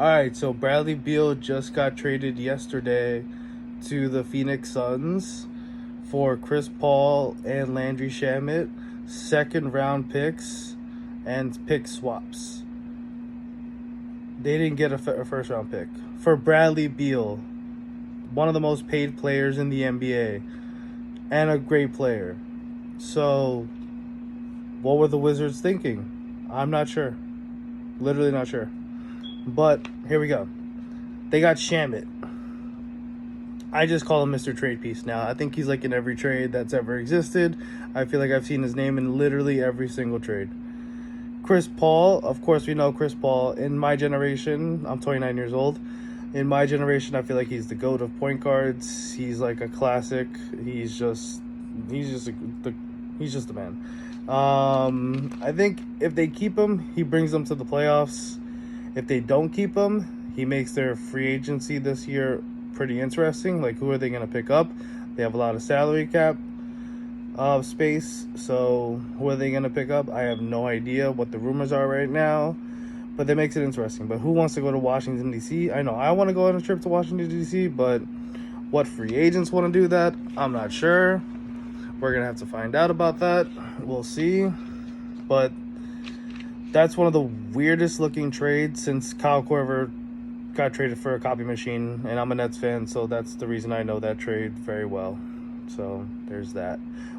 All right, so Bradley Beal just got traded yesterday to the Phoenix Suns for Chris Paul and Landry Shamet, second round picks and pick swaps. They didn't get a first round pick for Bradley Beal, one of the most paid players in the NBA and a great player. So, what were the Wizards thinking? I'm not sure. Literally not sure. But here we go. They got Shamet. I just call him Mr. Trade Piece now. I think he's like in every trade that's ever existed. I feel like I've seen his name in literally every single trade. Chris Paul, of course we know Chris Paul. In my generation, I'm 29 years old. In my generation, I feel like he's the GOAT of point guards. He's like a classic. He's just the man. I think if they keep him, he brings them to the playoffs. If they don't keep him, he makes their free agency this year pretty interesting. Like, who are they going to pick up? They have a lot of salary cap space. So who are they going to pick up? I have no idea what the rumors are right now. But that makes it interesting. But who wants to go to Washington, D.C.? I know I want to go on a trip to Washington, D.C., but what free agents want to do that? I'm not sure. We're going to have to find out about that. We'll see. But that's one of the weirdest looking trades since Kyle Korver got traded for a copy machine. And I'm a Nets fan, so that's the reason I know that trade very well. So there's that.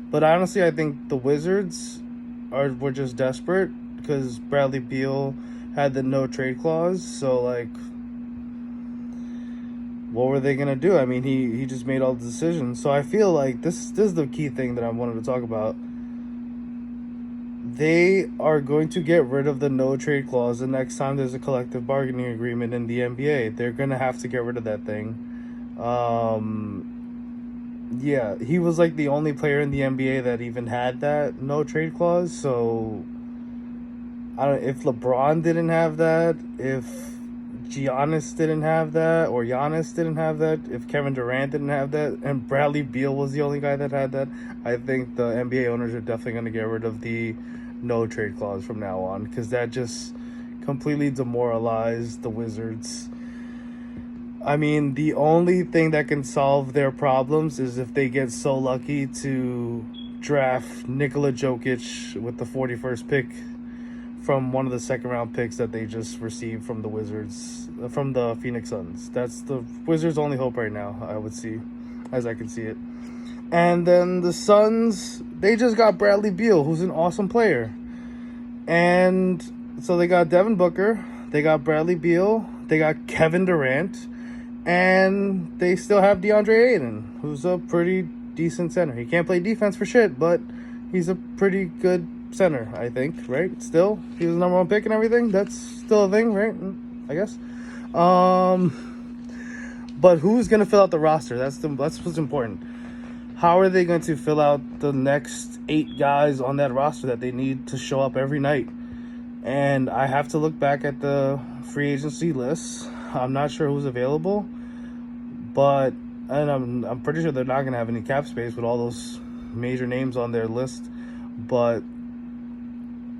But honestly, I think the Wizards were just desperate because Bradley Beal had the no trade clause. So, like, what were they going to do? I mean, he just made all the decisions. So I feel like this is the key thing that I wanted to talk about. They are going to get rid of the no trade clause the next time there's a collective bargaining agreement in the NBA. They're going to have to get rid of that thing. Yeah, he was like the only player in the NBA that even had that no trade clause. So I don't know if LeBron didn't have that, if Giannis didn't have that, or Giannis didn't have that, if Kevin Durant didn't have that, and Bradley Beal was the only guy that had that, I think the NBA owners are definitely going to get rid of the no trade clause from now on, because that just completely demoralized the Wizards. I mean, the only thing that can solve their problems is if they get so lucky to draft Nikola Jokic with the 41st pick from one of the second round picks that they just received from the Wizards, from the Phoenix Suns. That's the Wizards' only hope right now, I would see, as I can see it. And then the Suns, they just got Bradley Beal, who's an awesome player. And so they got Devin Booker, they got Bradley Beal, they got Kevin Durant, and they still have DeAndre Ayton, who's a pretty decent center. He can't play defense for shit, but he's a pretty good center, I think, right? Still, he was the number one pick and everything. That's still a thing, right? I guess. But who's gonna fill out the roster? That's what's important. How are they going to fill out the next 8 guys on that roster that they need to show up every night? And I have to look back at the free agency list. I'm not sure who's available, but I'm pretty sure they're not gonna have any cap space with all those major names on their list. But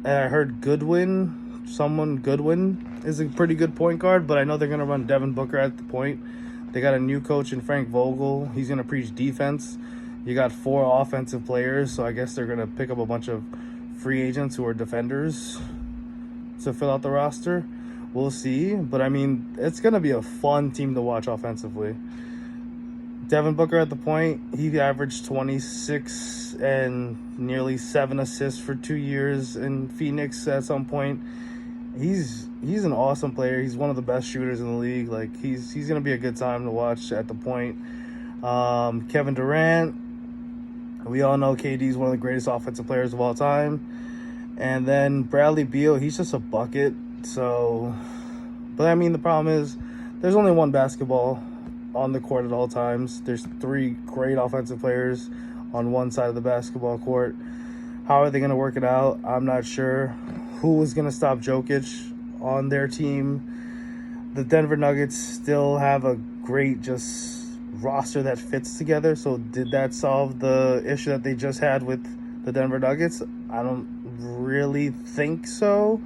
I heard Goodwin is a pretty good point guard, but I know they're going to run Devin Booker at the point. They got a new coach in Frank Vogel. He's going to preach defense. You got 4 offensive players, so I guess they're going to pick up a bunch of free agents who are defenders to fill out the roster. We'll see. But, I mean, it's going to be a fun team to watch offensively. Devin Booker at the point, he averaged 26 and nearly 7 assists for 2 years in Phoenix at some point. He's an awesome player. He's one of the best shooters in the league. Like, he's going to be a good time to watch at the point. Kevin Durant, we all know KD is one of the greatest offensive players of all time. And then Bradley Beal, he's just a bucket. So, but I mean, the problem is there's only one basketball on the court at all times. There's 3 great offensive players on one side of the basketball court. How are they going to work it out? I'm not sure. Who is going to stop Jokic on their team? The Denver Nuggets still have a great just roster that fits together. So did that solve the issue that they just had with the Denver Nuggets? I don't really think so.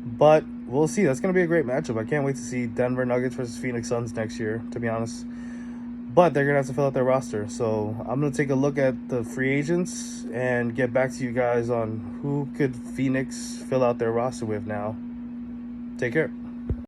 But we'll see. That's going to be a great matchup. I can't wait to see Denver Nuggets versus Phoenix Suns next year, to be honest. But they're going to have to fill out their roster. So I'm going to take a look at the free agents and get back to you guys on who could Phoenix fill out their roster with now. Take care.